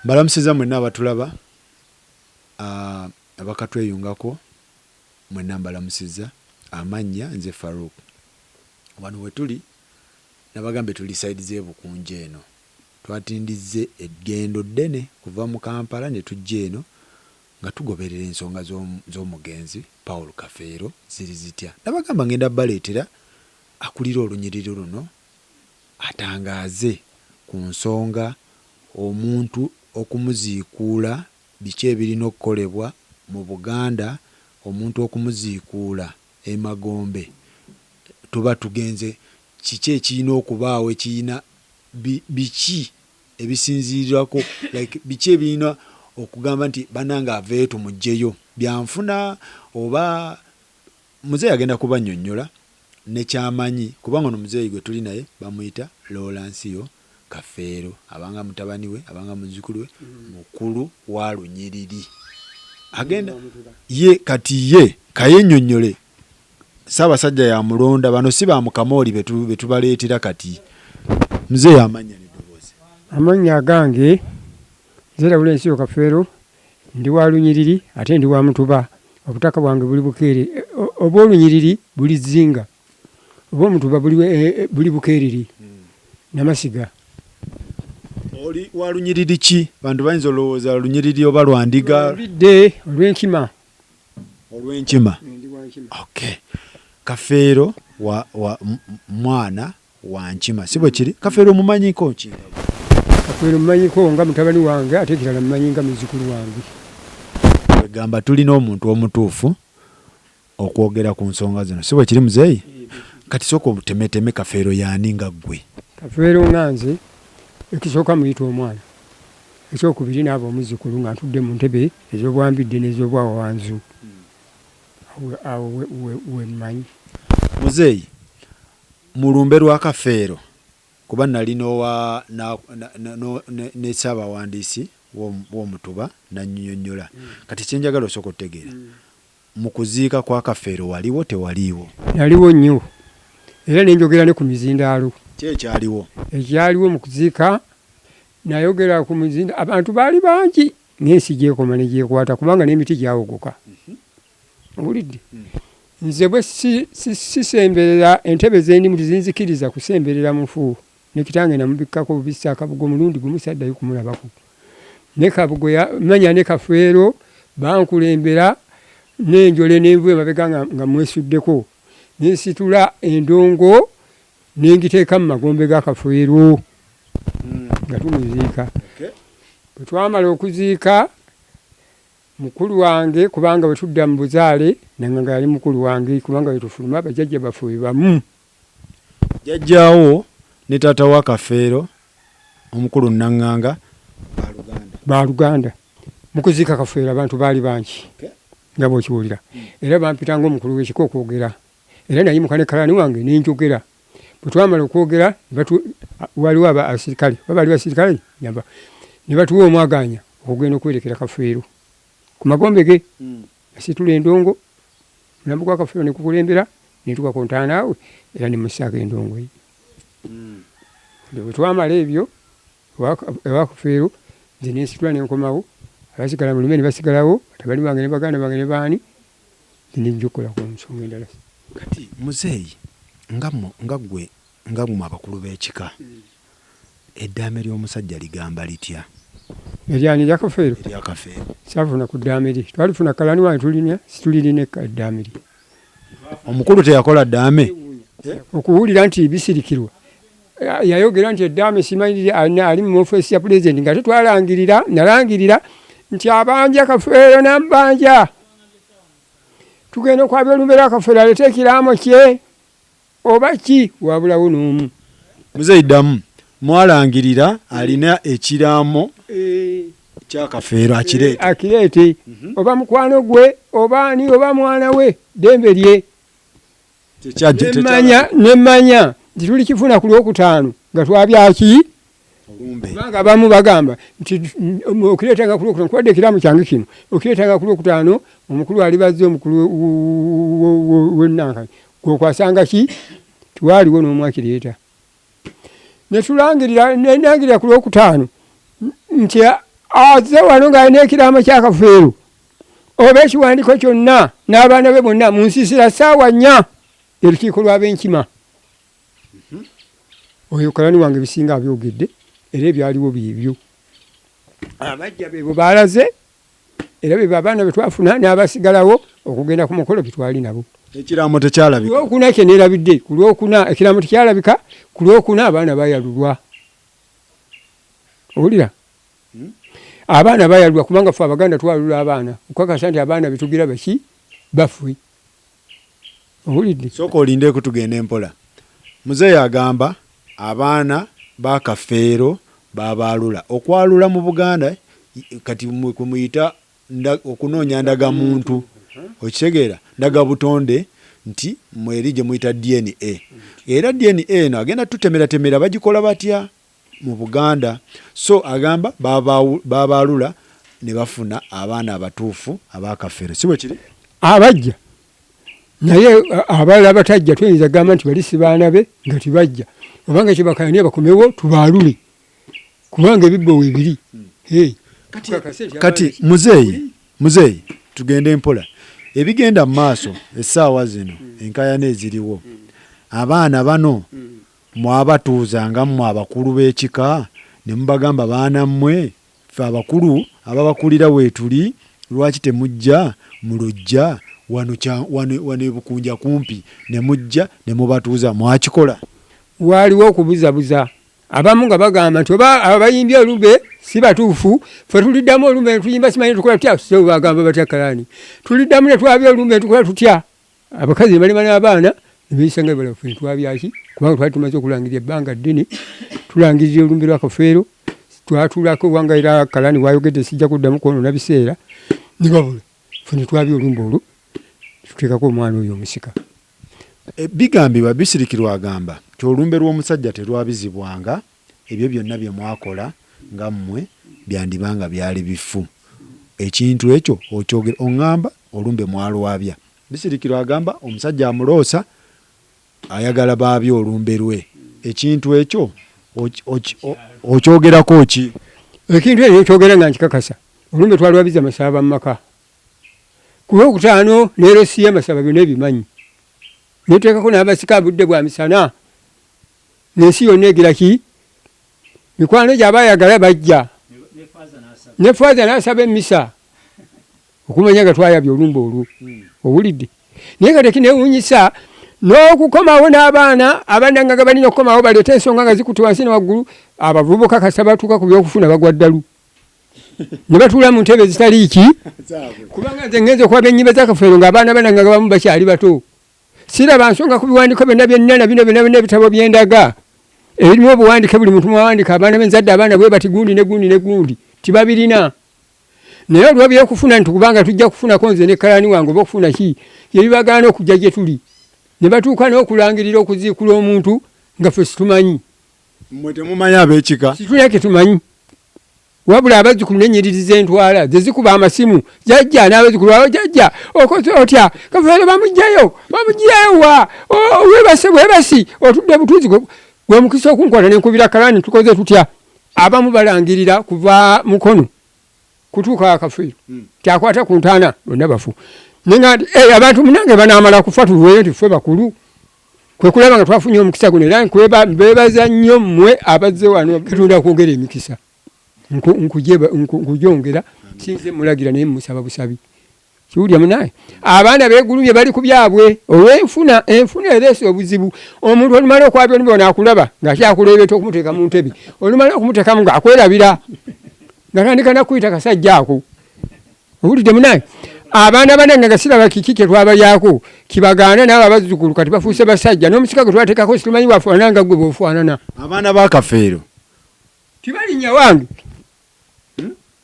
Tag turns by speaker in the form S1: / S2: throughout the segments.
S1: Mbalamusiza mwenna abatulaba abakatweyungako mwenna mbalamusiza amannya nze Farouk wano wetuli nabagambe tuli side z'ebukunja eno twatindize eggendo ddene kuva mu Kampala ne tujja eno nga tugoberera ensonga z'omugenzi Paul Kafeero ziri zitya nabagamba ngenda baleetera akulira olunyiriri luno atangaaze ku nsonga omuntu okumuziikuula biki ebirina okukolebwa mu Buganda omuntu okumuziikuula emagombe tuba tugenze kiki ekirina okubaawo ekirina biki ebisinziirwako like biki ebirina okugamba nti bananga aveeyo tumugjeyo byanfuna oba muzeeyi agenda kubannyonnyola nekyamanyi kubanga ono muzeeyi gwe tuli naye bamuyita Lawrence Kafeero abanga mutabani we abanga muzukulu we mukulu wa lunyiriri agenda ye kati ye kayennyonnyole Ssaabasajja ya mulonda bano si ba mukamooli betubaleetera kati muzeeyi amanya n'eddoboozi
S2: amanya gange nze Lawrence Kafeero ndi wa lunyiriri ate ndi wa mutuba obutaka bwange buli bukeere oba olunyiriri buli zinga oba omutuba buli bukeereri namasiga
S1: oli wa lunyiriri ki bantu bayinza olowooza lunyiriri oba lwandiga
S2: bidde olw'enkima
S1: okay Kafeero wa mwana wa Nkima si bwe kiri Kafeero mumanyiko ki
S2: Kafeero mumanyiko nga mutabani wange ate kirala mumanyi nga muzukulu wange
S1: gamba tulina omuntu omutuufu okwogera ku nsonga zino si bwe kiri muzeeyi kati sooka obutemeteme Kafeero yaani nga ggwe
S2: Kafeero nganze ekisooka muyita omwana ekyokubiri n'aba omuzukulu nga ntudde mu ntebe ez'obwambidde n'ez'obwawa wanzu awo we mmanyi
S1: muzeeyi mu lumbe lwa Kafeero kuba nali ne Ssaabawandiisi w'omutuba nannyonnyola kati kyenjagala osooka otegeera mu kuziika kwa Kafeero waliwo tewaliiwo
S2: naliwo nnyo era nenjogera ne ku mizindaalo
S1: ekyaliwo
S2: mu kuziika nayogera ku mizinda abantu baali bangi n'ensi gyekoma ne gyekwata kubanga n'emiti gyawogoka owulidde nze bwe sisemberera entebe z'endimu zinzikiriza kusemberera mufu ne kitange namubikkako bubisi akabugo mulundi gumu saddayo kumulabako ne kabugo manya ne Kafeero bankulembera n'enjole n'envu emabega nga mwesuddeko nensitula endongo nengiteeka mu magombe ga Kafeero nga tumuziika bwe twamala okuziika mukulu wange kubanga bwe tudda mu buzaale nanganga yali mukulu wange kubanga wetufuluma bajjajja baffe be bamu
S1: jjajjaawo ne taata wa Kafeero omukulu nanganga
S2: baluganda mu kuziika Kafeero abantu baali bangi nga bw'okiwulira era bampitanga omukulu w'ekika okwogera era naye mukane kalani wange nenjogera bwe twamala okwogera waliwo abasirikale babaali basirikale ne batuwa omwaganya okugenda okwerekera Kafeero ku magombe ge asitula endongo mulambo gwa Kafeero ne kukulembera ne tukakontaanaawe era ne musaako endongo ye bwe twamala ebyo ewa Kafeero nze nensitula nenkomawo abasigala mu lume ne basigalawo batabani bange ne baganda bange ne baani nenjokola ku nsonga endala
S1: kati muzeeyi nga ggwe abakulu b'ekika eddaame ly'omusajja ligamba litya
S2: eryani erya Kafeero saafuna ku ddaame lye twalifuna kalani wange tulina situlirina eddaame lye
S1: omukulu teyakola ddaame
S2: okuwulira nti bisirikirwa yayogera nti eddaame simanyiri ali mu ofesi ya pulezidenti nga tetwalangirira nalangirira nti abanja Kafeero nambanja tugenda okwabya olumbe lwa Kafeero alete ekiraamo kye oba ki wabulawo n'omu
S1: muzeeyi ddamu mwalangirira alina ekiraamo kya Kafeero
S2: akireete oba mukwano gwe oba ani oba mwana we dembe lye nemmanya nti tuli kifuna ku lwokutaano nga twabyaki kubanga abamu bagamba nti okireetanga ku lwokutaano kubadde ekiraamo kyange kino okireetanga ku lwokutaano omukulu alibazze omukulu w'ennankani gwokwasanga ki tiwaaliwo n'omu akireeta netulangirira ku lwokutaano nti aze wano ng'alina ekiraamo kyakafeero oba ekiwandiiko kyonna n'abaana be bonna mu nsiisira ssaawa 4 olukiiko lw'ab'enkima. Oyo kalani wange bisinga abyogedde era ebyaliwo byebyo. Abajja beebo baalaze era bebo abaana be twafuna n'abasigalawo okugenda ku mukolo bitwali nabo.
S1: Ekiraamo tekyalabika.
S2: Ku lwokuna kye neerabidde, ku lwokuna ekiraamo tekyalabika, ku lwokuna abaana bayalulwa. Owulira? Abaana bayalulwa kubanga ffe Abaganda twalula abaana okukakasa nti abaana betugira baki baffe. Owulidde?
S1: Sooka olindeeko tugenda empola. Muzeeyi agamba abaana bakafeero babaalula. Okwalula mu Buganda kati kumuyita okunoonya ndagamuntu. Okitegeera ndagabutonde nti mweri gye muyita DNA. Era DNA eno agenda tutemera bagikola batya mu Buganda. So agamba babaalula ne bafuna abaana abatuufu abakafeero. Si bwe kiri?
S2: Abajja naye abalala batajja tuyinza gamba nti bali si baana be nga tibajja obanga kibakayani bakomewo tubaalule kubanga ebibbo weebiri.
S1: Kati muzeeyi tugende empola. Ebigenda mu maaso essaawa zino enkayana eziriwo abaana bano mwabatuuzanga mmwe abakulu b'ekika ne mubagamba baana mmwe ffe abakulu ababakulira weetuli lwaki temujja mu luggya wano ebukunja kumpi ne mujja ne mubatuuza mwakikola?
S2: Waaliwo okubuzabuza abamu nga bagamba nti oba abayimbye olumbe si batuufu ffe tuliddamu olumbe ne tuyimba simanyi tukola tutya. So bagamba batya kalani tuliddamu ne twabya olumbe ne tukola tutya. Abakazi balima n'abaana ne beeyisanga bala ffe twabyaki kubanga twali tumaze okulangirira ebbanga ddene tulangirira olumbe lwakafeero twatulako wanga era kalani wayogedde sijja kuddamu kwonoona biseera ne babula ffe ne twabya olumbe olwo tuteekako omwana oyo omusika.
S1: Bigambibwa Bisirikirwa agamba nti olumbe lw'omusajja terwabizibwanga ebyo byonna bye mwakola nga mmwe byandibanga byali bifu. Ekintu ekyo okyogera oŋŋamba olumbe mwalwabya. Bisirikirwa agamba omusajja amuloosa ayagala baabye olumbe lwe. Ekintu ekyo okyogerako ki?
S2: Ekintu ekyo kyogera nga nkikakasa. Olumbe twalwabiza Masaba mu maka. Ku Lwokutaano leero siya Masaba byonna ebimanyi. Neteekako n'abasika budde bwa misana. N'ensi yonna egira ki? Mikwano gy'abaayagala bajja. Ne faaza n'asaba emmisa. Okumanya nga twayabya olumbe olwo. Owulidde? Naye nga tekineewuunyisa n'okukomawo n'abaana abandanga nga balina okukomawo baleeta ensonga nga zikutte wansi ne waggulu abavubuka kasa batuuka ku byokufuna bagwa ddalu. Ne batuula mu ntebe zitali ki? Kubanga nze ngenze okuba bennyimba z'akafeero ng'abaana bandanga nga bamu bakyali bato. Siraba nsonga ku biwandiiko byonna byonna bino byonna ebitabo byendaga ebirimu obuwandiike buli muntu mwawandika abaana b'enzadde abaana bwe bati gundi ne gundi ne gundi tibabirina. Naye olwa byokufuna nti kubanga tujja kufunako nze ne kalani wange oba okufuna ki ye bibagaana okujja gye tuli ne batuuka n'okulangirira okuziikula omuntu nga ffe situmanyi.
S1: Mmwe temumanyi ab'ekika?
S2: Situna tetumanyi wabula abazzukulu n'ennyiriri z'entwala ze zikuba amasimu jajja n'abazzukulu abo jajja okoze otya kafeero bamuggyayo wa webasi otudde butuuzi gwe mukisa okunkwata nenkubira kalani tukoze tutya. Abamu balangirira kuva mukono kutuuka akafeero kyakwata ku ntaana bonna bafu. Nenga abantu munange banaamala kufa tuweeyo nti ffe bakulu kwe kulaba nga twafunye omukisa guno era mbebaza nnyo mmwe abazze wano Katonda kwongera emikisa nkujongera sinze mulagira naye musaba busabi kiwulya munaye. Abaana beegulumye bali ku byabwe olw'enfuna ereese obuzibu. Omuntu olumala okwabya olumbe onaakulaba ng'akyakuleebeta okumuteeka mu ntebe olumala okumuteekamu ng'akwerabira ng'atandika nakuyita kasajja ako. Owulidde munaye? Abaana banange nga siraba kiki kye twabalyako kibagaana n'abo abazzukulu kati bafuuse basajja n'omusika gwe twateekako situmanyi wafaanana nga gwe bw'ofaanana.
S1: Abaana bakafeero
S2: tibalinnya wange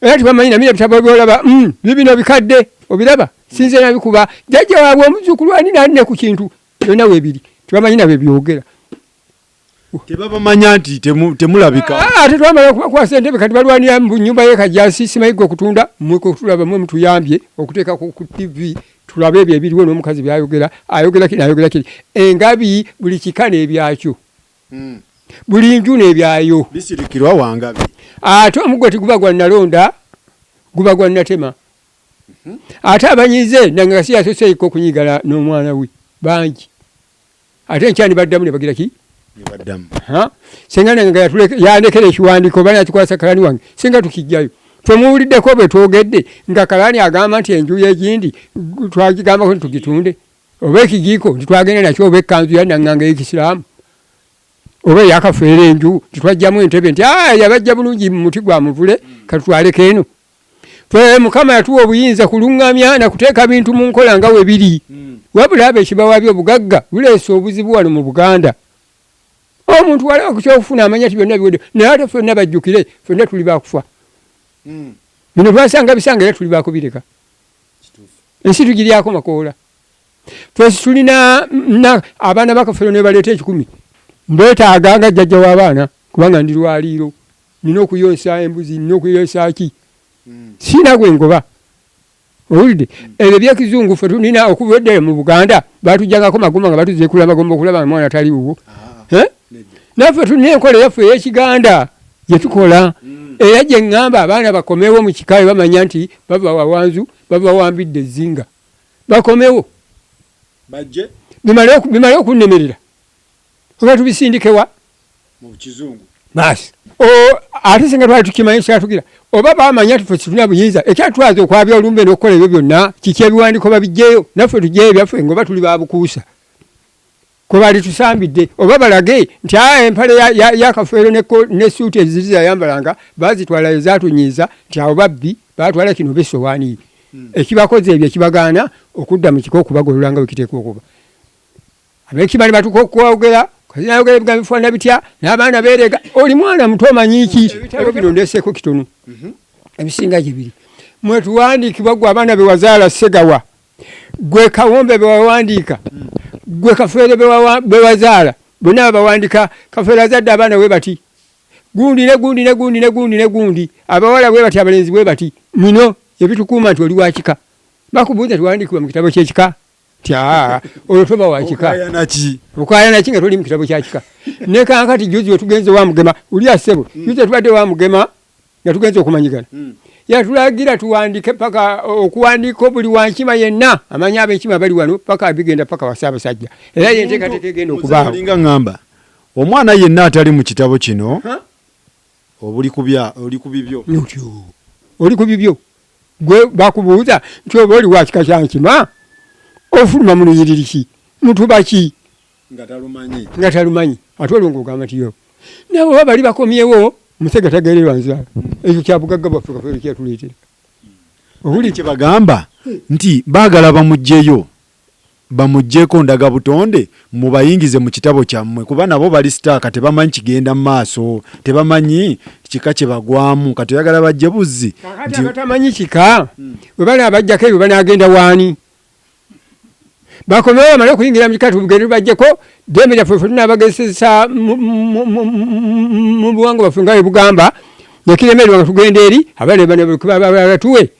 S2: era tibamanyi namira bitabo byolaba bibino bikadde obiraba sinze nabikuba jajja waabwe omuzzukulu ani naline ku kintu byonna weebiri tibamanyi nabyo byogera.
S1: Tebabamanya nti temulabika.
S2: Ate twamala okubakwasa entebe kati balwanira mu nnyumba y'ekajasi simayigwe okutunda mmwe kutulaba mmwe mutuyambye okuteeka ku TV tulabe ebyo ebiriwo n'omukazi byayogera ayogera kiri. Engabi buli kika n'ebyakyo. buli nju n'ebyayo
S1: bisirikirwa Wangabi
S2: ate omuggo tiguba gwa nalonda guba gwa natema ate abanyize nanga si asoseeko okunyigala n'omwana we bangi ate nkyani baddamu ne bagira ki
S1: baddamu
S2: senga nanga yandekera ekiwandiiko bana kikwasa kalani wange senga tukijjayo twemuwuliddeko bwe twogedde nga kalani agamba nti enju y'egindi twagigambako ntitugitunde oba ekigiiko ntitwagenda nakyo oba ekkanzu yannanganga ey'ekisiraamu oba eyakafeera enju titwajjamu entebe nti yabajja bulungi mu muti gwa muvule katutwaleko eno fe mukama yatuwa obuyinza kuluŋŋamya nakuteeka bintu mu nkola nga we biri wabula abo ekibawabya obugagga buleesa obuzibu wano mu Buganda omuntu wala kukyokufuna amanya ti byonna biwedde naye ate ffenna bajjukire ffenna tuli bakufa bino twasanga bisanga era tuli bakubireka ensi tugiryako makoola fesi tulina abaana bakafero ne baleeta 10 mbetaaganga jjajja w'abaana kubanga ndi lwaliiro nina okuyonsa embuzi nina okuyonsa ki siina gwe ngoba owulidde ebyo byekizungu ffe tulina okubeddera mu Buganda batujjangako magoma nga batuzeekula amagomba okulaba mwana tali wuwo naffe tulina enkola yaffe ey'ekiganda gye tukola era gye ŋŋamba abaana bakomewo mu kika bamanya nti bava wawanzu bava wambidde ezzinga bakomewo
S1: bajje
S2: bimale okunnemerera oba tubisindikewa
S1: mu kizungu
S2: basi ate singa twali tukimanyi kyatugira oba bamanya tufe tulina buyinza ekyatwaza okwabya olumbe n'okukola ebyo byonna kiki ebiwandiiko babijjeyo naffe tujjeyo ebyaffe ngoba tuli babukuusa kwe bali tusambidde oba balage nti empale yakafeero ne suuti eziri zayambalanga bazitwala ezatunyiiza nti awo babbi batwala kino besowaani ekibakoze ebyo ekibagaana okudda mu kiko okubagolola nga wekiteeka okuba abekimali batuka okwogera kazinayogera ebigambo bifaanana bitya n'abaana beerega oli mwana muto omanyiki ebitabo bino ndeseeko kitono ebisinga gye biri mwe tuwandiikibwa gwe abaana bewazaala Segawa gwe Kawombe bewawandiika gwe Kafeere bewazaala bonna bawandiika Kafeere azadde abaana we bati gundi ne gundi ne gundi ne gundi ne gundi abawala bwe bati abalenzi bwe bati mino ebitukuuma nti oli wakika bakubuuza tiwandiikibwa mu kitabo kyekika olwo toba wakika okayana ki nga toli mu kitabo kyakika ne kankati juzi we tugenze wamugema uli asebo juzi tubadde wamugema nga tugenze okumanyigana yatulagira tuwandike paka okuwandiika buli wankima yenna amanya ab'enkima bali wano paka abigenda paka wa Ssaabasajja era yenteekateeka egenda okubaawo
S1: linga ŋŋamba omwana yenna atali mu kitabo kino oli ku bibyo
S2: oli ku bibyo gwe bakubuuza nti oba oli wakika kyankima ofuluma mu lunyiriri ki mutuba ki nga talumanyi ate olwo ng'ogamba nti yo nabo oba bali bakomyewo Musega tagererwa nzala ekyo kyabugagga bwaffe Kafeero kyatuleetera
S1: owuli kye bagamba nti baagala bamugjeeko ndaga butonde mubayingize mu kitabo kyammwe kuba nabo bali sitaaka tebamanyi kigenda mu maaso tebamanyi kika kye bagwamu kati oyagala bajje buzzi
S2: nti batamanyi kika bwe bana abajjako ebyo banaagenda waani bakomewo bamale okuyingira mu kika tubugende bajjeko dembe lyaffe ffe tunaabagezesa mu buwangwa bwaffe nga bwebugamba nekiremererwa nga tugenda eri abaana tuwe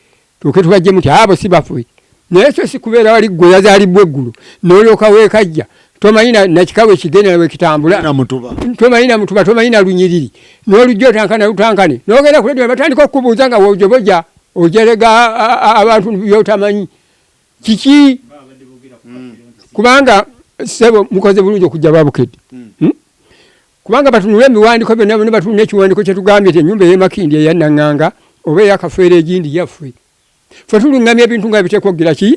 S2: tuke tubajjemu ti abo si baffe naye so si kubeera wali ggwe yazaalibwa eggulu n'olyoka weekajja tomanyi nakikawe ekigenda nawe kitambula tomanyi na mutuba tomanyi na lunyiriri n'olujja otankana lutankane n'ogenda ku leediyo batandika okukubuuza nga wojoboja ojerega abantu byotamanyi kiki kubanga sebo mukoze bulungi okujja babukedde kubanga batunula emiwandiiko byonna bonna batunula ekiwandiiko kyetugambye ti ennyumba ey'emakindi eyannanganga oba eyakafeero egindi yaffe ffe tuluŋŋamya ebintu nga biteekwa okugira ki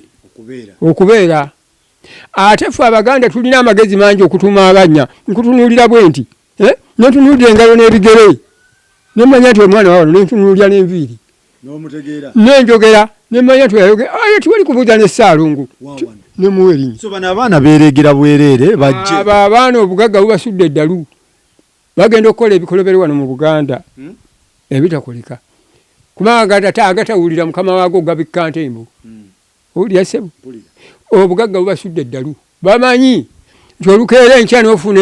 S2: okubeera ate ffe Abaganda tulina amagezi mangi okutuuma abannya nkutunuulira bwe nti nentunuulira engalo n'ebigere nemanya nti omwana wawano nentunuulira n'enviiri nenjogera nemanya nti tiwali kubuuza n'essaalungu nemuwa erinnya
S1: so bano abaana beeregera bwereere bajje
S2: abo abaana obugagga bubasudde eddalu bagenda okukola ebikolobero wano mu Buganda ebitakoleka kubanga agatawulira mukama waago gabikka ntembo owulira ssebo obugagga bubasudde eddalu bamanyi nti olukeera enkya n'ofuna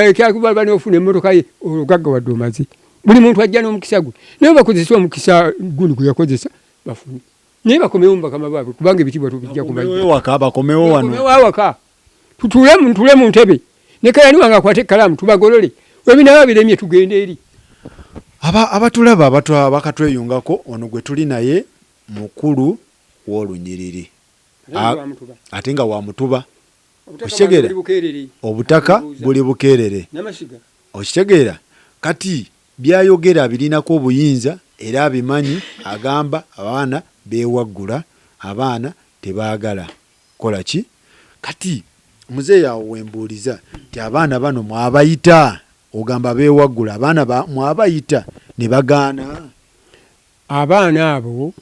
S2: ekyakubaba n'ofuna emmotoka ye olugagga wadde omaze buli muntu ajja n'omukisa gwe naye bakozesa omukisa gundi gwe yakozesa bafune naye bakomewo mu bakama baabwe kubanga ebitibwa tubijja
S1: bakomewo
S2: waka tutule mu ntebe ne kalani wange akwate ekkalaamu tubagolole webinaba biremye tugende eri
S1: abatulaba bakatweyungako ono gwe tuli naye mukulu w'Olunyiriri ate nga wa Mutuba okitegeera obutaka buli Bukeerere okitegeera kati byayogera birinako obuyinza era abimanyi agamba abaana beewaggula abaana tebaagala kola ki kati muzeeyi awo wembuuliza ti abaana bano mwabayita ogamba beewaggula abaana mwabayita ne bagaana
S2: abaana abo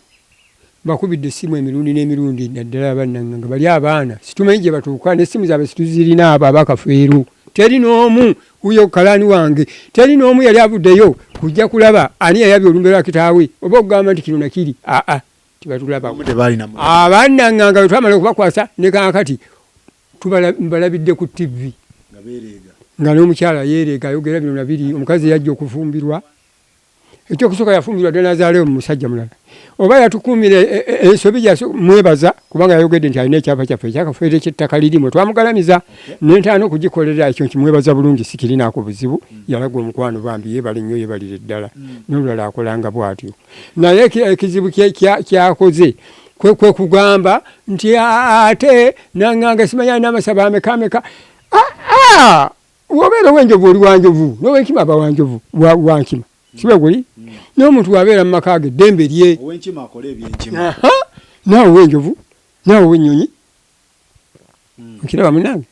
S2: bakubidde essimu emirundi n'emirundi naddala bannanga bali abaana situmanyi gye batuuka n'essimu zaabwe situzirina abo abakafeeru teri n'omu huyo kalani wange teri n'omu yali avuddeyo kujja kulaba ani yayabye olumbe lwa kitaawe oba okugamba nti kino nakiri tibatulaba abannanganga bwe twamala okubakwasa ne kaakati mbalabidde ku TV nga n'omukyala yeereega ayogera bino nabiri omukazi yajja okufumbirwa ekyokusooka yafumbirwa ddala nazaalewo mu musajja mulala oba yatukuumira ensobi mwebaza kubanga yayogedde nti alina ekyapa kyaffe ekyakafeere ky'ettaka lirimu twamugalamiza nentaana okugikolera ekyo nkimwebaza bulungi sikirinaako buzibu yalaga omukwano bambi yeebale nnyo yeebalire ddala n'olulala akolanga bw'atyo naye ekizibu kyakoze kwe kugamba nti ate nanganga simanya n'amasaba ameka wobeera owenjovu oli wanjovu n'owenkima aba wanjovu wankima sibe guli n'omuntu wabeera mu maka ge eddembe lye naawe owenjovu naawe owennyonyi okiraba munange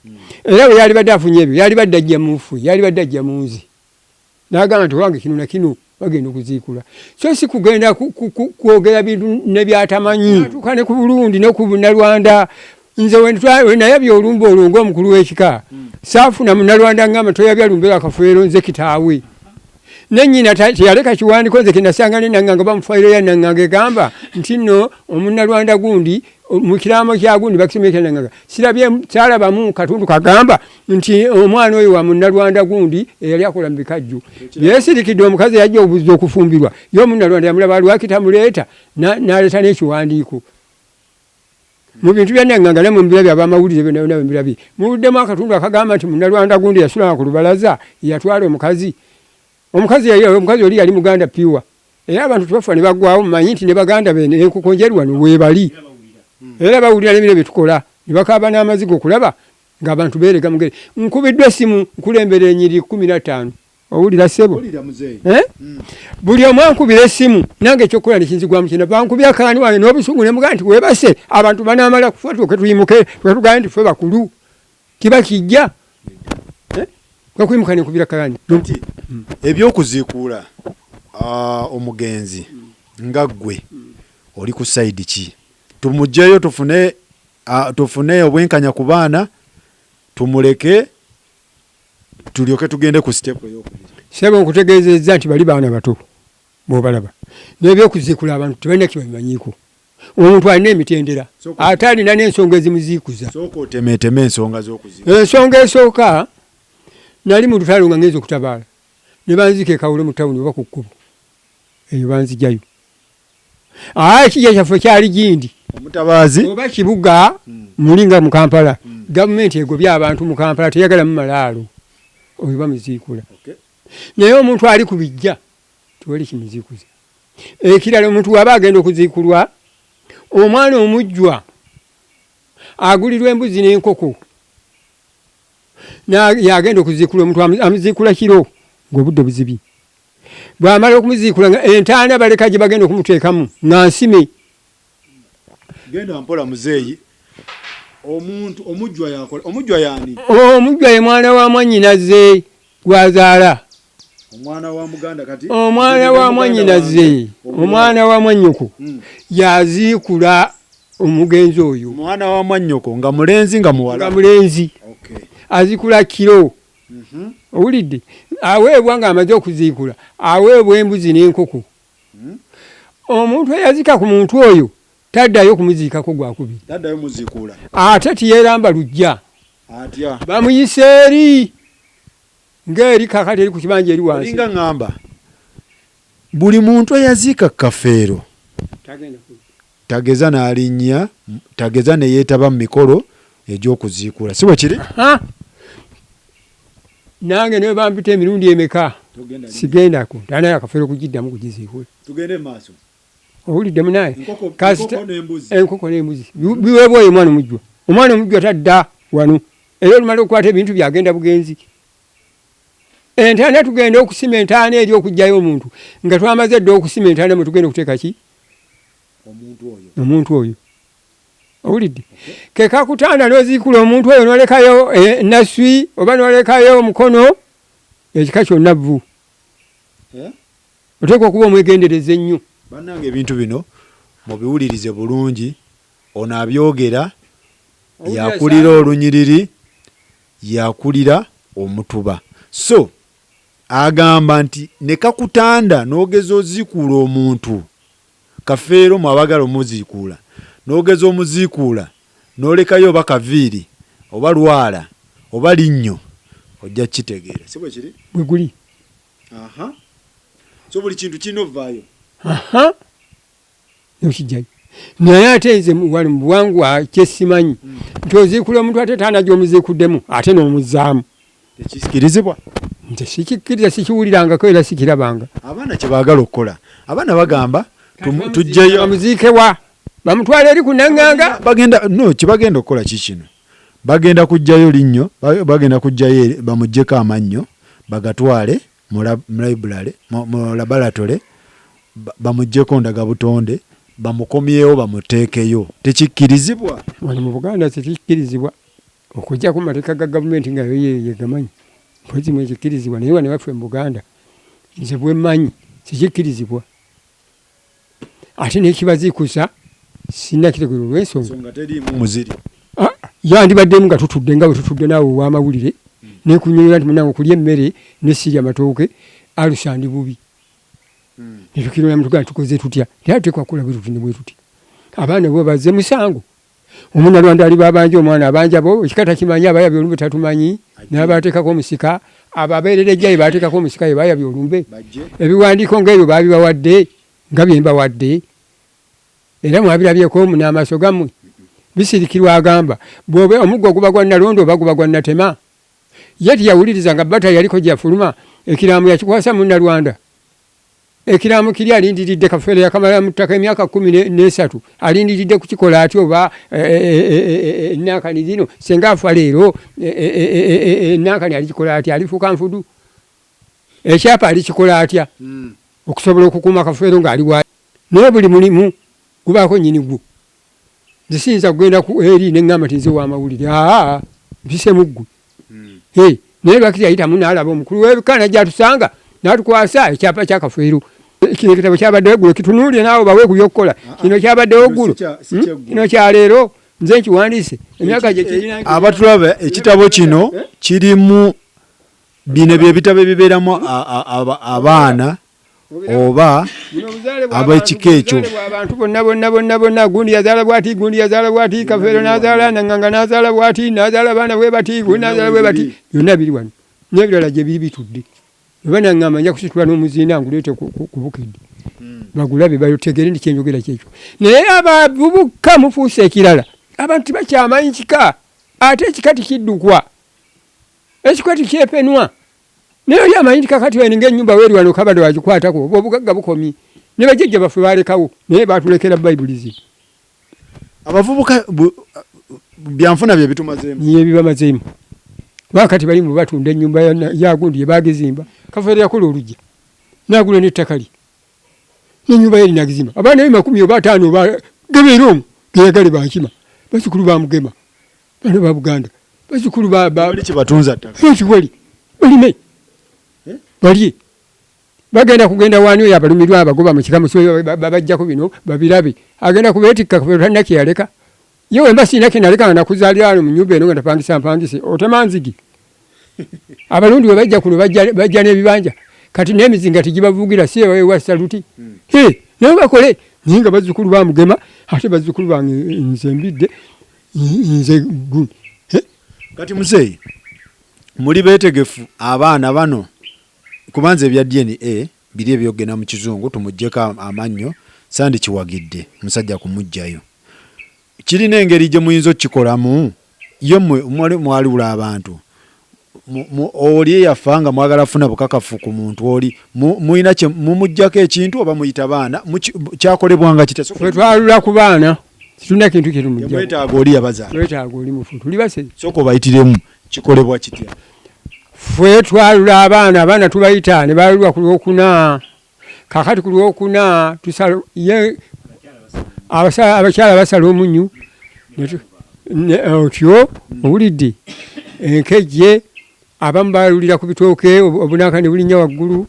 S2: era bwe yali badde afunye ebyo yali badde ajja mufu yali badde ajja munzi n'agamba nti owange kino na kino bagenda okuziikula so si kugenda kwogera bintu nebyatamanyi tuka ne ku Burundi ne ku Bunnalwanda nze wenayabya olumba olwo ng'omukulu w'ekika saafuna Munnalwanda ngamba toyabya lumbera akafeero nze kitaawe nenyina teyaleka kiwandiko nze kinasanga nenanganga bamufayiro ya nanganga egamba nti nno Omunnalwanda gundi mu kiraamo kya gundi bakisomye nanganga sirabye kyalabamu katundu kagamba nti omwana oyo wa Munnalwanda gundi eyali akola mu bikajju yeesirikidde omukazi yajja obuziza okufumbirwa ye Omunnalwanda yamulaba lwakitamuleeta n'aleeta n'ekiwandiiko mu bintu bya nanganga ne mu mbirabye abamawulire byonna mbirabye mubuddemu akatundu akagamba nti Munnalwanda gundi yasulanga ku lubalaza yatwala omukazi oli yali muganda piwa era abantu tebafa ne baggwawo mumanyi nti ne baganda be enkukonjeru wano weebali era bawulira n'ebiro bye tukola ne bakaaba n'amaziga okulaba ng'abantu beerega mugere nkubiddwa essimu nkulembera enyiri 15 owulira ssebo buli omu ankubira essimu nange ekyokukola nekinzigwamu kina bankubya akaani wange n'obusungu ne mugaa nti weebase abantu banaamala kufa tuoke tuyimuke twetugambe nti ffe bakulu kiba kijja kakwimuka nekubira kaani
S1: ebyokuziikuula omugenzi nga ggwe oli ku sayidi ki tumugjeyo tufune obwenkanya ku baana tumuleke tulyoke tugende ku sitepu ey'okubiri
S2: sebo nkutegeezezza nti bali baana bato bw'obalaba n'ebyokuziikula abantu tebalina kibabimanyiiko omuntu alina emitendera ate alina n'ensonga ezimuziikuza
S1: sooka otemeeteme ensonga z'okuziikula
S2: ensonga esooka nali mu lutalo nga ngenza okutabaala ne banzika ekawulo mu tawuni oba ku kkubo eyo banzijayo ekijja kyaffe kyali gindi
S1: omutabaazi
S2: oba kibuga mulinga mu Kampala gavumenti egobya abantu mu Kampala teyagalamu malaalo oyo bamuziikula naye omuntu ali ku bijja tiwali kimuziikuza ekirala omuntu waba agenda okuziikulwa omwana omujjwa agulirwa embuzi n'enkoko yagenda okuziikula omuntu amuziikula kiro ng'obudde buzibi bw'amala okumuziikula entaana baleka gye bagenda okumuteekamu nga nsime
S1: genda mpola muzeeyi omuntu omujjwa yakola omujjwa yaani
S2: omujjwa ye mwana wa mwannyinaze gwazaala
S1: omwana wa muganda kati
S2: omwana wa mwannyinaze omwana wa mwannyoko yaziikula omugenzi oyo
S1: omwana wa mwannyoko nga mulenzi nga muwala
S2: nga mulenzi azikula kiro owulidde aweebwa nga amaze okuziikula aweebwa embuzi n'enkoko omuntu eyazika ku muntu oyo taddayo kumuziikako gwakubiri
S1: taddayo muziikula
S2: ate tiyeeramba lujja
S1: atya
S2: bamuyise eri ng'eri kakati eri ku kibanja eri wansi
S1: olinga ŋŋamba buli muntu eyaziika kafeero tageza n'alinnya tageza ne yeetaba mu mikolo egy'okuziikula si bwe kiri
S2: nange ne bampita emirundi emeka sigendako ntanayo akafeero kugiddamu kugiziikula
S1: tugende maaso
S2: owulidde munaye
S1: enkoko
S2: n'embuzi biweebwa oyo omwana omujjwa tadda wano era olumala okukwata ebintu byagenda bugenzi entaana tugenda okusima entaana eri okugjayo omuntu nga twamaze dda okusima entaana mwe tugenda okuteeka ki omuntu oyo owulidde kekakutanda n'oziikula omuntu oyo n'olekayo naswi oba n'olekayo omukono ekika kyonna vvu oteekwa okuba omwegendereza ennyo
S1: bannange ebintu bino mubiwulirize bulungi ono abyogera yakulira olunyiriri yakulira omutuba so agamba nti ne kakutanda n'ogeza oziikuula omuntu kafeero mwabagala omuziikuula n'ogeza omuziikuula n'olekayo oba kaviiri oba lwala oba linnyo ojja kitegeera si bwe kiri
S2: bwe guli
S1: so buli kintu kirina ovaayo
S2: nokijjayo naye ate nze wali mu buwangwa kyesimanyi nti oziikula omuntu ate taana gy'omuziikuddemu ate n'omuzzaamu
S1: tekikirizibwa
S2: nze sikikkiriza sikiwulirangako era sikirabanga
S1: abaana kye baagala okukola abaana bagamba tujjeyo
S2: bamuziikewa bamutwala eri ku naŋŋanga
S1: kye bagenda okukola kikino bagenda kujjayo linnyo bagenda kujjayo bamuggyeko amannyo bagatwale mu labalatole bamuggyeko ndagabutonde bamukomyewo bamuteekeyo tekikkirizibwa
S2: wano mu Buganda tekikkirizibwa okujja ku mateeka ga gavumenti nga yegamanyi mpozi mwe kikkirizibwa naye wane waffe mu Buganda nze bwe mmanyi tekikkirizibwa ate n'ekibaziikusa sina kitegero olw'ensonga
S1: teriimu muziri
S2: yandibaddemu nga tutudde nga bwe tutudde naawe ow'amawulire nekunyonyola nti munange okulya emmere nesirya amatooke alusandi bubi netukirolamu tugaa tukoze tutya era tuteekwa kukola bwe tuti ne bwe tuti abaana bo bazze musango omunalwanda ali babanja omwana abanja bo ekikata kimanyi abayabya olumbe tatumanyi n'abateekako omusika ababeerera ejjayo baateekako omusika ye bayabya olumbe ebiwandiiko ng'ebyo baabibawadde nga bye mbawadde era mwabirabyeko n'amaaso gammwe bisirikirwa agamba bw'obe omuggo guba gwa nalondo oba guba gwa natema ye tiyawuliriza nga bata yaliko gyafuluma ekiraamu yakikwasa munnalwanda ekiraamu kiri alindiridde kafeere yakamala mu ttaka emyaka 13 alindiridde kukikola atyo oba enankani zino senga afa leero enankani alikikola atya alifuuka nfudu ekyapa alikikola atya okusobola okukuuma kafeero ng'aliwa naye buli mulimu gubaako nnyini gwo nze siyinza kugenda eri neŋŋamba tinze w'amawulire mpisemu ggwe naye lwaki yayitamu n'alaba omukulu w'ebikaana gyatusanga n'atukwasa ekyapa kyakafeero kino ekitabo kyabaddewo eggulo kitunuulire naawe bawe ku byokkola kino kyabaddewo eggulo kino kyaleero nze nkiwandiise emyaka gye
S1: abatulaba ekitabo kino kirimu bino byebitabo ebibeeramu abaana oba ab'ekika ekyo
S2: abantu bonna gundi yazaala bwati kafeero n'azaala naŋŋanga n'azaala bwati n'azaala baana bwe bati gundi n'azaala bwe bati byonna biri wano n'ebirala gye biri bitudde oba naŋŋamba nja kusitula n'omuzinda nguleete ku Bukedde bagulabe bategere ndi kyenjogera kyekyo naye abavubuka mufuuse ekirala abantu tibakyamanyi kika ate ekika tikiddukwa ekika tikyepenwa naye oli amanyi nti kakati wene ng'ennyumba weeri wano kabadde wagikwatako oba obugagga bukomi ne bajjajja baffe baalekawo naye baatulekera bayibuli ze
S1: abavubuka byanfuna bye bitumazeemu
S2: niye bibamazeemu bakati bali mu batunda ennyumba yagundi ye bagizimba kafeero yakola olujja n'agula n'ettaka lye n'ennyumba ye linagizimba abaana be 10 oba 5 gebeera omwo geyagale bankima bazzukulu ba Mugema bano ba Buganda bazzukulu
S1: kibatunza ttaka
S2: ekiwali balime balye bagenda kugenda wani oyo abalumirwa abagoba mu kikamusi babajjako bino babirabe agenda kubeetikka kafeero talina kyeyaleka ye wemba siina kyenaleka nga nakuzaalira wano mu nnyumba eno nga mpangise otema nzigi abalundi we bajja kuno bajja n'ebibanja kati n'emizinga tigibavugira si ewa saluti naye bakole naye nga bazzukulu ba Mugema ate bazzukulu bange nze mbidde nze guni
S1: kati muzeeyi muli beetegefu abaana bano kubanza ebya DNA biri ebyogenda mu kizungu tumuggyeko amannyo sandi kiwagidde musajja kumugjayo kirina engeri gye muyinza okukikolamu ye mwaliwula abantu oli yafanga mwagala funa bukakafu ku muntu oli muina kye mumujjako ekintu oba muyita baana kyakolebwanga
S2: kite twalula ku baana tulina kintu kirumujja
S1: mwetaaga oli yabazaala
S2: mwetaaga oli mufu tuli base
S1: soko bayitiremu kikolebwa kitya
S2: fwe twalula abaana tubayita ne balulwa ku lwokuna kakati ku lwokuna tusala abakyala basala omunyu otyo owulidde enkejje abamu balulira ku bitooke obunaka ne bulinnya waggulu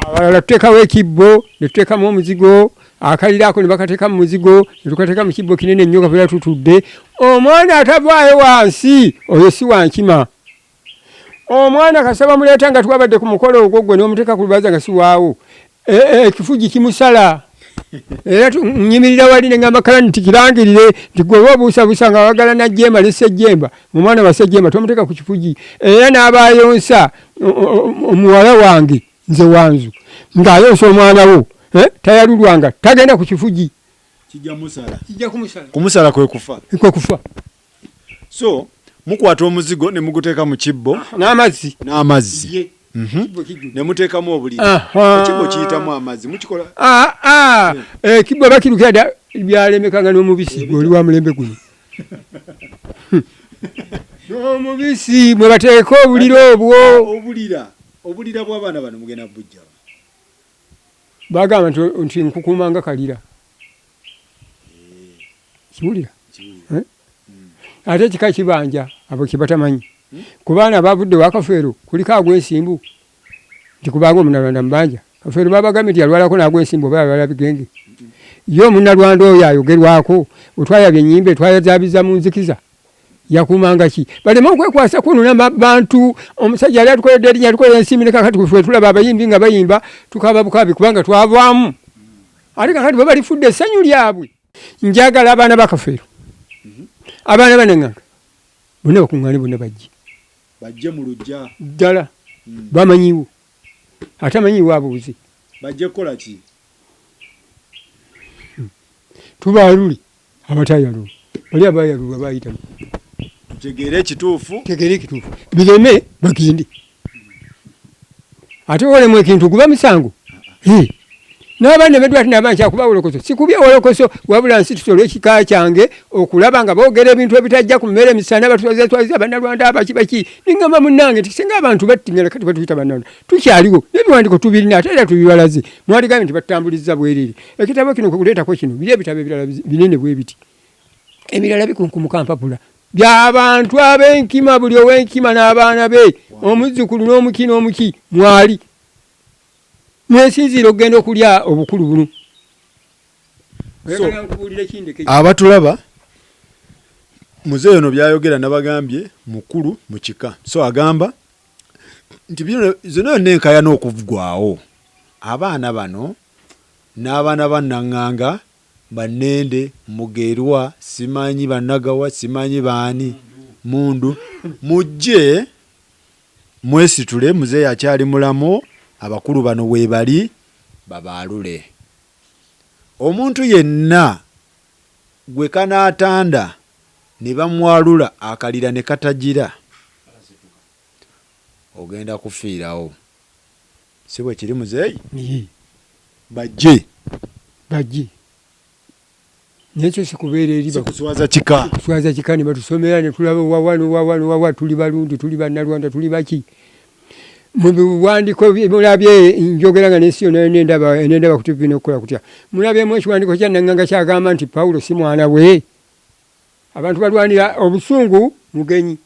S2: abalala tuteekawo ekibbo ne tuteekamu omuzigo akaliraako ne bakateeka mu muzigo ne tukateeka mu kibbo kinene nnyo kabeera tutudde omwana atavaayo wansi oyo si wankima omwana kasaba muleeta nga twabadde ku mukolo ogwo gwe n'omuteeka ku lubaza nga si waawo ekifugi kimusala era nyimirira wali ne ngamba kala nti kirangirire nti gwe obuusabuusa nga wagala najjemba ne sejjemba omwana wa sejjemba tomuteeka ku kifugi era n'abayonsa omuwala wange nze wanzu ng'ayonsa omwana wo tayalulwanga tagenda ku kifugi kijja
S1: kumusala kwe
S2: kufa
S1: so mukwata omuzigo ne muguteeka mu kibbo
S2: n'amazzi
S1: ne muteekamu obuliri ekibbo kiyitamu amazzi mukikola
S2: ekibbo bakirukira dda byalemekanga n'omubisi oli wa mulembe guno n'omubisi mwe bateeka obuliri obwo
S1: obulira bw'abaana bano mugenda bujja
S2: bagamba nti nkukuumanga kalira kiwulira ate ekika kibanja abo kibatamanyi ku baana abavudde wa Kafeero kuliko agw'ensimbu nti kubanga omunalwanda mubanja Kafeero babagambye nti yalwalako n'agw'ensimbu oba yalwala bigenge ye omunalwanda oyo ayogerwako otwayabye ennyimba etwayazabiza mu nzikiza yakuumanga ki baleme okwekwasa kunona bantu omusajja yali atukoledde erinnya tukolera ensimbi ne kakati ffe tulaba abayimbi nga bayimba tukaba bukabi kubanga twavaamu ate kakati bo balifudde essanyu lyabwe njagala abaana ba Kafeero abaana banenganga bonna bakuŋŋaane bonna
S1: bajje mu lujja
S2: ddala bamanyiwo atamanyiwo abuuze
S1: bajje kukola ki
S2: tubaalule abatayalulwa bali abayalulwa bayitamu
S1: tutegeere ekituufu
S2: bireme bagende ate olemu ekintu guba misango n'abaana bedwa ati naba nkyakuba wolokoso sikubye wolokoso wabula nsitusa olw'ekika kyange okulaba nga boogera ebintu ebitajja ku mmere misana batwaziza bannalwanda abaki ningamba munnange nti singa abantu battingala kati batuyita bannalwanda tukyaliwo n'ebiwandiiko tubirina ate era tubibalaze mwaligambye nti batambuliza bwerere ekitabo kino kuleetako kino biri ebitabo ebirala binene bwe biti ebirala bikunkumuka mpapula by'abantu ab'enkima buli ow'enkima n'abaana be omuzzukulu n'omuki mwali mwesinziira okugenda okulya obukulu buno
S1: abatulaba muzeeyi ono byayogera nabagambye mukulu mu kika so agamba nti zino yonna enkayana okuvugwawo abaana bano n'abaana bannaŋŋanga Banende Mugerwa simanyi Banagawa simanyi baani Mundu mujje mwesitule muzeeyi akyali mulamu abakulu bano weebali babaalule omuntu yenna gwe kanaatanda ne bamwalula akalira ne katagira ogenda kufiirawo si bwe kiri muzeeyi bajje
S2: nekyo sikubeera eri
S1: kuswaza kika
S2: ne batusomera ne tulaba wawa tuli balungi tuli bannalwanda tuli baki mu biwandiiko mulabye njogera nga n'ensi yonna nendaba ku TV n'okukola kutya mulabyemu ekiwandiiko kya Naŋŋanga kyagamba nti Pawulo si mwana we abantu balwanira obusungu mugenyi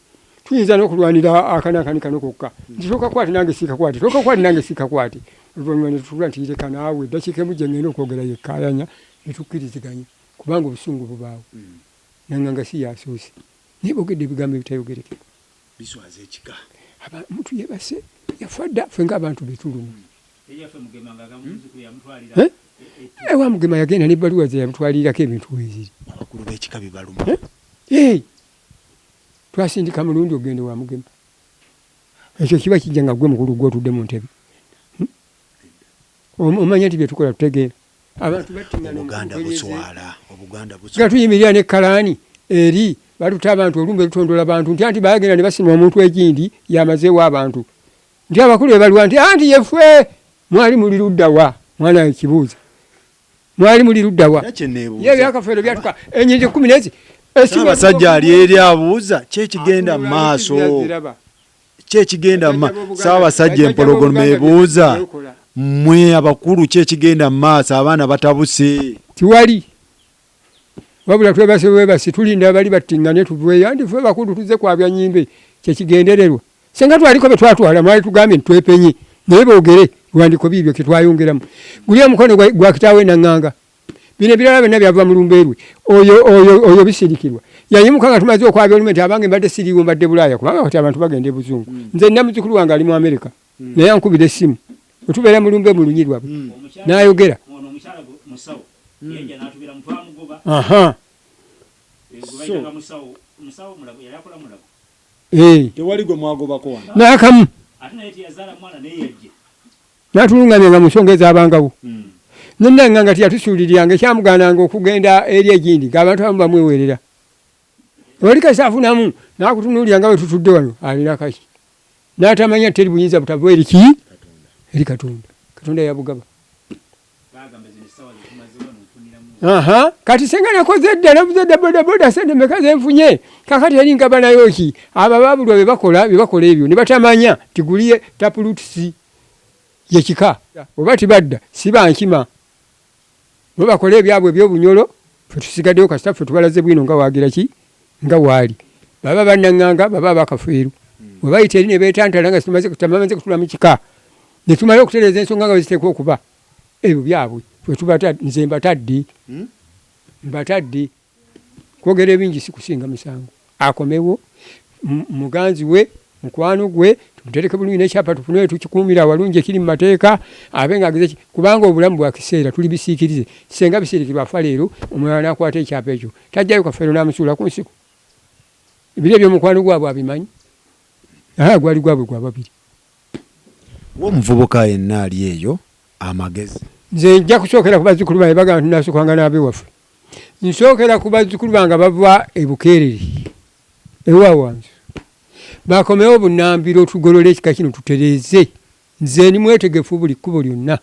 S2: tuyinza n'okulwanira akanakani kano kokka nti tokakwate nange sikakwate tokakwate nange sikakwate oluvannyuma ne tutula nti leka naawe eddakiika emu gye ngenda okwogera yekkaayanya ne tukkiriziganya kubanga obusungu bubaawo Naŋŋanga si yasoose naye boogedde ebigambo ebitayogerekeka
S1: biswaza ekika
S2: omuntu yebase yafa dda ffe ng'abantu betulumu ewa Mugema yagenda n'ebbaluwa ze yamutwalirirako ebintu weziri
S1: abakulu b'ekika bibaluma
S2: twasindika mulundi ogende wa Mugema ekyo kiba kijja nga gwe mukulu gw'otudde mu ntebe omanya nti byetukola tutegeera abantu
S1: Obuganda buswala
S2: nga tuyimirira ne kalaani eri baluta abantu olumbe lutondola abantu nti anti bagenda ne basima omuntu ekindi yamazeewo abantu nti abakulu bebalwa nti anti yeffe mwali muli ludda wa mwana ekibuuza mwali muli ludda wa ye byakafeero byatuka enyingi 10 nezi
S1: Ssaabasajja ali eri abuuza kyekigenda mu maaso kyekigenda Ssaabasajja empologoma ebuuza mmwe abakulu kyekigenda mu maaso abaana batabuse
S2: tiwali wabula twebase tulinda abali battingane tuveeyo andi ffe bakulu tuze kwabya nyimbe kyekigendererwa senga twaliko betwatwala mwali tugambye ntwepenye naye boogere biwandiko biibyo ketwayongeramu guli omukono gwa kitaawe naŋŋanga bino ebirala byonna byava mu lumbeerwe oyo bisirikirwa yayimuka nga tumaze okwabya olume nti abange mbadde siriiwo mbadde bulaaya kubanga kati abantu bagenda ebuzungu nze nina muzukulu wange ali mu Amerika naye ankubira essimu wetubeera mu lumbe mu lunyi lwabwe n'ayogera
S1: tewali gwe mwagobako wano
S2: n'akamu n'atulungamya nga mu nsonga ez'abangawo nennaŋŋanga tiyatusuuliriranga ekyamugaananga okugenda eri egindi ng'abantu abamu bamwewerera oli kasi afunamu n'akutunuulira nga bwe tutudde wano alina kaki n'atamanya teri buyinza butava eri ki eri Katonda yabugaba kati senga nakoze dda nabuze dda bodaboda sente meka zenfunye kakati eri ngaba nayo ki abo babulwa bye bakola ebyo ne batamanya tiguliye tapulutusi yekika oba tibadda sibankima bwe bakola ebyabwe ebyobunyolo fe tusigaddeyo kasita ffe tubalaze bwino nga waagira ki nga waali baba bannaŋŋanga baba bakafeeru bwe bayita eri ne beetantala nga tamaze kutula mu kika ne tumale okutereeza ensonga nga bwe ziteekwa okuba ebyo byabwe nze mbatadde kwogera ebingi si kusinga musango akomewo muganzi we mukwano gwe tumutereke bulungi n'ekyapa tufunire tukikuumira walungi ekiri mu mateeka abe ng'ageze kubanga obulamu bwa kiseera tuli bisiikirize kisenga bisiirikirwa afa leero omulala n'akwata ekyapa ekyo tajjayo kafeero n'amusuula ku nsiko ebiri ebyomukwano gwabwe abimanyi gwali gwabwe gwa babiri
S1: omuvubuka yenna ali eyo amagezi
S2: nze nja kusookera ku bazzukulu bange bagamba tunasukanga n'abewaffe nsookera ku bazzukulu bange bava ebukeereri ewawansi bakomewo bunambiro tugolole ekika kino tutereeze nze ni mwetegefu buli kkubo lyonna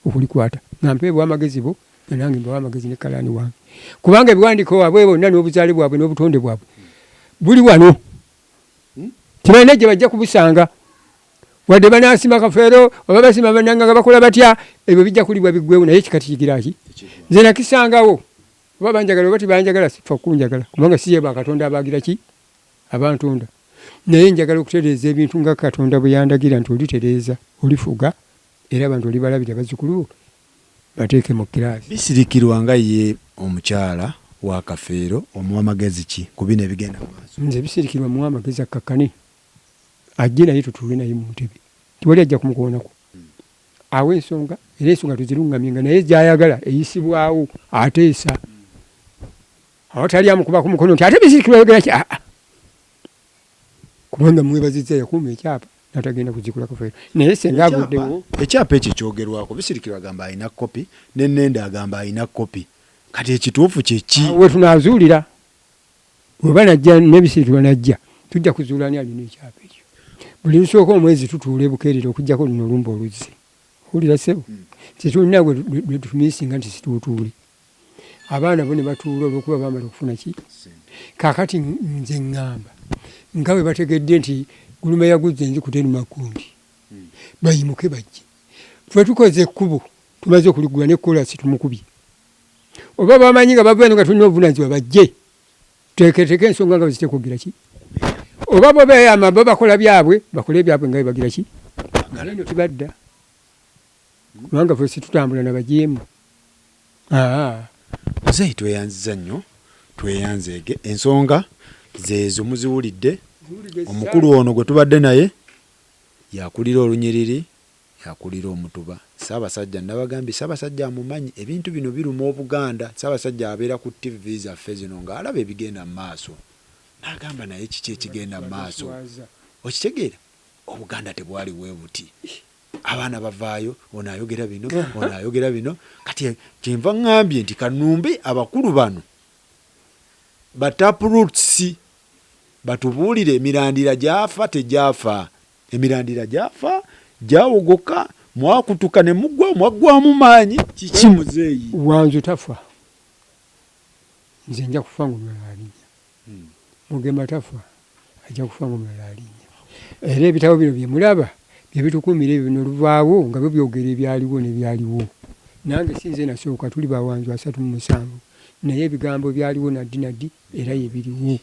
S2: okulikwata nga mpeebwa amagezi bo nange mbawa amagezi ne kalaani wange kubanga ebiwandiiko waabwe bonna n'obuzaale bwabwe n'obutonde bwabwe buli wano tibalina gye bajja kubusanga wadde banaasima kafeero oba basima bannanga nga bakola batya ebyo bijja kulibwa biggwewo naye kikati kigiraki nze nakisangawo oba banjagala oba tibanjagala sifa kunjagala kubanga siye bakatonda abagira ki abantonda naye njagala okutereeza ebintu nga Katonda bwe yandagira nti olitereeza olifuga era abantu olibalabira bazzukulu bateeke mu kiraasi
S1: bisirikirwa nga ye omukyala wa kafeero omuwa amagezi ki ku bino ebigenda maaso
S2: nze bisirikirwa muwa amagezi akakkane ajje naye tutuule naye mu ntebe tiwali ajja kumukoonako awo ensonga era ensonga tuziruŋŋamyenga naye gyayagala eyisibwawo ateesa awatali amukuba ku mukono nti ate bisirikirwa yogera ki kubanga mwebazizza yakuuma ekyapa natagenda kuzikula kafeero naye senga avuddewo
S1: ekyapa ekyo kyogerwako bisirikirwa agamba alina kopi nenenda agamba alina kopi kati ekituufu kyeki
S2: we tunaazuulira weba najja nebisirikirwa najja tujja kuzuula ani alina ekyapa ekyo buli lusooka omwezi tutuula ebukeerera okugjako luno olumba oluzzi owulira ssebo tetulina bwe tumiisinga nti situutuule abaana bo ne batuula olwokuba bamala okufuna ki kaakati nze ŋŋamba nga bwe bategedde nti guluma yaguzza enziku teruma kundi bayimuke bajje tuba tukoze ekkubo tumaze okuligula nekolasi tumukubye oba bamanyi nga bava eno nga tulina obuvunaanyizibwa bajje teeketeke ensonga nga bezitekwogera ki oba bo beeyama bo bakola byabwe bakole ebyabwe nga bebagira ki eno tibadda kubanga fe situtambula nabajeemu
S1: muzeeyi tweyanziza nnyo tweyanzeege ensonga zeezo muziwulidde omukulu ono gwe tubadde naye yakulira olunyiriri yakulira omutuba Ssaabasajja nabagambye Ssaabasajja amumanyi ebintu bino biruma Obuganda Ssaabasajja abeera ku TV zaffe zino ng'alaba ebigenda mu maaso n'agamba naye kiki ekigenda mu maaso okitegeera Obuganda tebwali weebuti abaana bavaayo ono ayogera bino kati kyenva ŋŋambye nti kanumbe abakulu bano batapulutusi batubuulire emirandira gyafa tegyafa. Emirandira gyafa gyawogoka mwakutuka ne mwaggwamu maanyi. Kiki muzeeyi?
S2: Wanzu tafa, nze nja kufa ng'omulala alinnya. Mugema tafa, ajja kufa ng'omulala alinnya. Era ebitabo bino bye mulaba bye bitukuumira ebyo bino luvaawo nga byogera ebyaliwo n'ebyaliwo. Nange sinze nasooka tuli bawanzu 37 naye ebigambo byaliwo naddi era ye biriwo.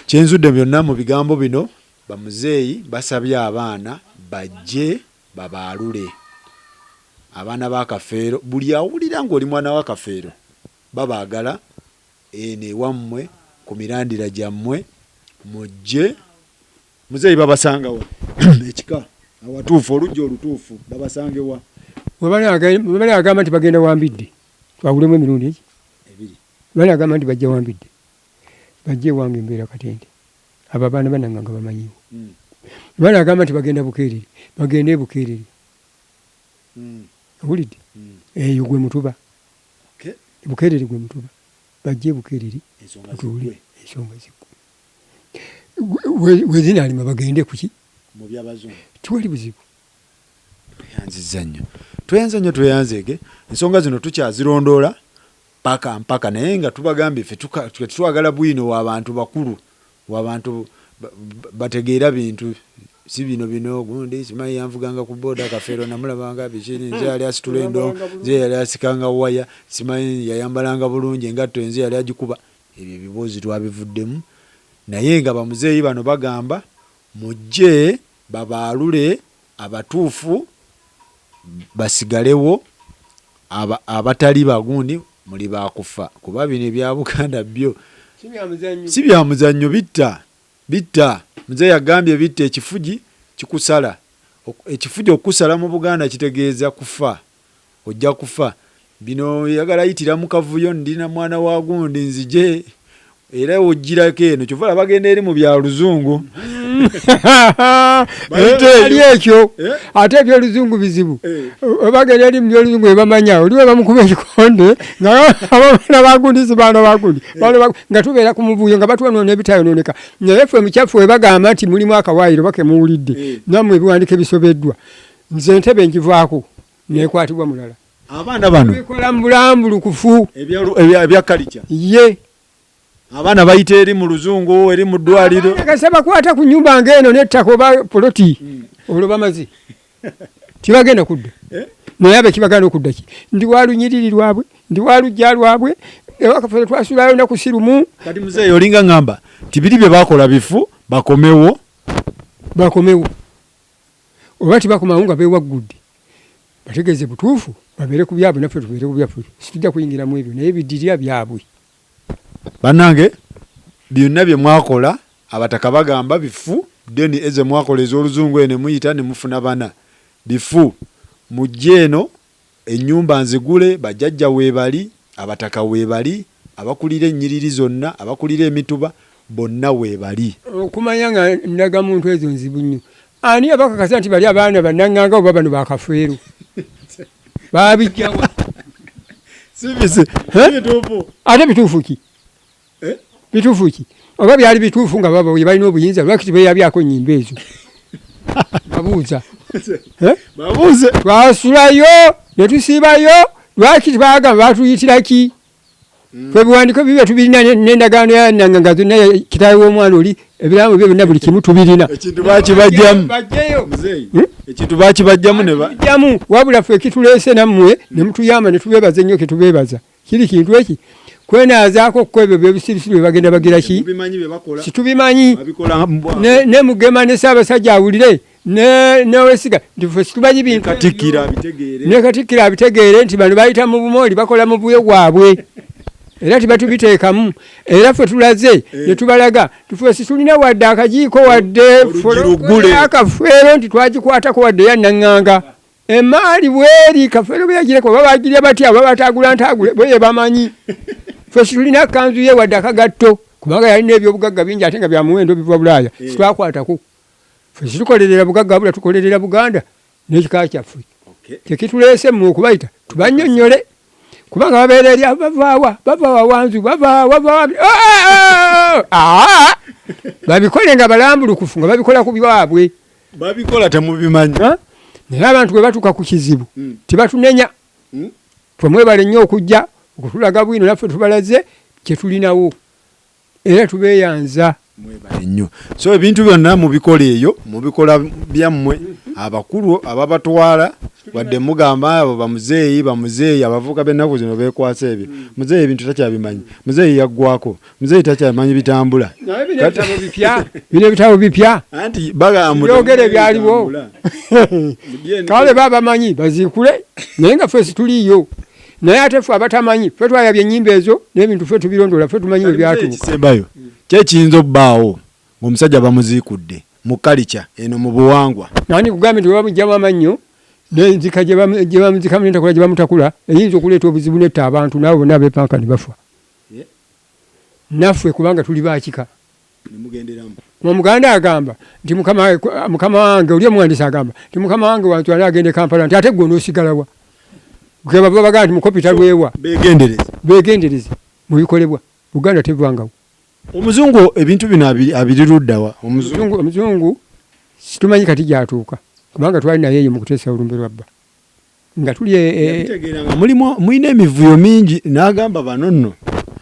S1: Kyenzudde byonna mu bigambo bino bamuzeeyi basabye abaana bajje babaalule. Abaana b'akafeero buli awulira ng'oli mwana w'akafeero babaagala ene wammwe ku mirandira gyammwe mujje. Muzeeyi babasangawa ekika awatuufu olujja olutuufu babasangewa.
S2: Bwe agamba nti bagenda Wambidde twawulemu emirundi egi bali agamba nti bajja Wambidde bajje wange mbeera Katende abo abaana bananga nga bamanyiwo. Bali agamba nti bagenda Bukeerere bagende Bukeerere. Owulidde? Eyo gwe Mutuba. Bukeerere gwe Mutuba bajje Bukeerere tutuule ensonga ziggwe. Wezinaalima bagende kuki
S1: mu by'abazungu
S2: tiwali buzibu.
S1: Tweyanze nnyo tweyanzege ensonga zino tukyazirondoola mpaka naye nga tubagambye ffe twagala bwino w'abantu bakulu w'abantu bategeera bintu si bino gundi simanyi yanvuganga ku booda Kafeero namulabanga bikini nze yali asitula endo nze yali asikanga waya simanyi yayambalanga bulungi engatto enze yali agikuba. Ebyo ebiboozi twabivuddemu naye nga bamuzeeyi bano bagamba mujje babaalule abatuufu basigalewo abatali bagundi muli bakufa kuba bino ebya Buganda byo si bya muzannyo bitta. Muzeeyi agambye bitta ekifugi kikusala. Ekifugi okusala mu Buganda kitegeeza kufa, ojja kufa. Bino yagala yitira mu kavuyo ndina mwana wa gundi nzije era ojjirako eno kyova bagenda eri mu bya Luzungu.
S2: Ali ekyo ate ebyoluzungu bizibu bagenda eri mu byoluzungu ebamanya oliwe bamukuba ekikonde nga abaana bagundi si baana bagundi nga tubeera ku muvuyo nga batuwanoona ebitayonooneka. Naye ffe mukyafu we bagamba nti mulimu akawaayiro bakemuwulidde nammwe ebiwandiiko ebisobeddwa nze ntebe nkivaako neekwatibwa mulala.
S1: Abaana bano
S2: bikola mu bulambulukufu
S1: ebya kalica
S2: ye
S1: abaana bayita eri mu Luzungu eri mu ddwaliro
S2: kasa bakwata ku nnyumba ng'eno n'ettaka oba poloti olwo bamaze tibagenda kudda. Naye abe kibagenda okudda ki ndi walunyiriri lwabwe ndi walujja lwabwe Kafeero twasulayo naku sirumu.
S1: Kati muzeeyi olinga ngamba tibiri bye bakola bifu bakomewo oba tibakomawo nga beewaggudde bategeeze butuufu babeere ku byabwe naffe tubeere ku byaffe situjja kuyingiramu ebyo naye biddirira byabwe. Bannange byonna bye mwakola abataka bagamba bifu deni eze mwakola ez'oluzungu ene muyita ne mufuna bana bifu mujje eno ennyumba nzigule bajjajja weebali abataka weebali abakulira ennyiriri zonna abakulira emituba bonna weebali.
S2: Okumanya nga ndaga muntu ezo nzibu nnyo ani abakakasa nti bali abaana bannanganga oba bano bakafeero babijjawa ate bituufu ki bituufu ki oba byali bituufu nga baba balina obuyinza lwaki tibeeyabyako nnyimba ezo babuuza twasulayo ne tusiibayo lwaki tibagamba batuyitira ki ffe ebiwandiiko bibyo tubirina n'endagaano ya Nanganga zonna kitaawe w'omwana oli ebiramu byo byonna buli kimu tubirina.
S1: Ekintu bakibajjamu ekintu bakibajjamu ne
S2: bajjamu wabula ffe ekituleese nammwe ne mutuyamba ne tubeebaza ennyo ke tubeebaza kiri kintu eki kwenaazaako ku ebyo byebisirisiru bye bagenda bagira ki situbimanyi ne Mugema ne Ssaabasajja awulire ne Wesiga nti ffe situmanyi bintu ne Katikkiro abitegeere nti bano bayita mu bumooli bakola mu buye bwabwe era tibatubiteekamu era ffe tulaze ne tubalaga tuffe situlina wadde akajiiko wadde akafeero nti twagikwatako wadde yannanganga emaali bweri Kafeero bwe yagireko oba bagirya batya oba bataagula ntaagule bwe bamanyi ffe situlina kanzu ye wadde akagatto kubanga yalina ebyobugagga bingi ate nga bya muwendo biva Bulaaya sitwakwatako ffe situkolerera bugagga wabula tukolerera Buganda n'ekika kyaffe tekituleese mmwe okubayita tubannyonnyole kubanga babeera eri bavaawa wanzu bavaawa babikole nga balambulukufu nga babikola ku byabwe
S1: babikola temubimanyi
S2: naye abantu bwe batuuka ku kizibu tebatunenya ffe mwebale nnyo okujja okutulaga bwino naffe tubalaze kye tulinawo era tubeeyanza
S1: mwebale nnyo so ebintu byonna mubikola eyo mubikola byammwe abakulu ababatwala wadde mugamba abo bamuzeeyi abavuka b'ennaku zino beekwasa ebyo muzeeyi ebintu takyabimanyi muzeeyi yaggwako muzeeyi takyabimanyi bitambula
S2: bino ebitabo bipya
S1: anti
S2: byogere byaliwo kale babamanyi baziikule naye nga ffe situliiyo naye ate ffe abatamanyi ffe twayabya ennyimba ezo n'ebintu ffe tubirondoola ffe tumanyi we byatuuka
S1: kyekiyinza obbaawo ng'omusajja bamuziikudde mu kalica eno mu buwangwa
S2: nani kugambye nti webamugyamu amannyo n'enzika gye bamuzikamu n'entakula gye bamutakula eyinza okuleeta obuzibu netta abantu naabo bonna abeepanka ne bafa naffe kubanga tuli baakika omuganda agamba nti mukama wange oli omuwandiisi agamba nti mukama wange wantwale agende Kampala nti ate gwe onoosigalawa baba bagamba nti mukopita lwewa beegendereze mubikolebwa Uganda tevangawo
S1: omuzungu ebintu bino abiriruddawa
S2: omuzungu situmanyi kati gyatuuka kubanga twali naye eyo mu kuteesa olumbe lwabba nga tuli
S1: mulina emivuyo mingi n'agamba bano nno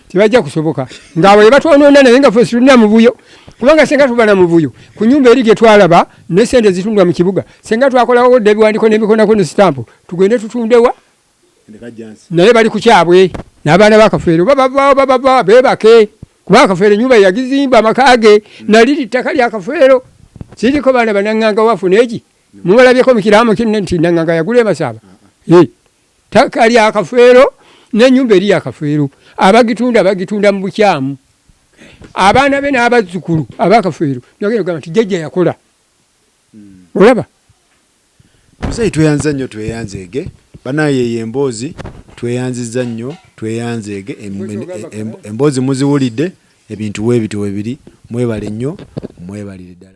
S2: tebajja kusoboka ng'abo yebatwonoona naye nga ffe situlina muvuyo kubanga senga tuba na muvuyo ku nyumba eri gye twalaba n'esente zitundwa mu kibuga senga twakolawo dde ebiwandiko n'emikonako ne sitampu tugende tutundewa naye bali ku kyabwe n'abaana bakafeero babavaawo beebake kuba akafeero ennyumba yagizimba amakaage naliri ttaka lya kafeero siriko baana banaŋŋanga wafuna eki mubalabyeko mukiraamo nti naŋŋanga yagula emasaba ttaka lya kafeero n'ennyumba eri yakafeero bagitunda mu bukyamu abaana be n'abazzukulu abakafeero nagenda kugamba nti jjajja yakola olaba
S1: musayi tweyanza nnyo tweyanzeege banaye ye emboozi tweyanziza nnyo tweyanzeege emboozi muziwulidde ebintu weebiti webiri mwebale nnyo mwebalire ddala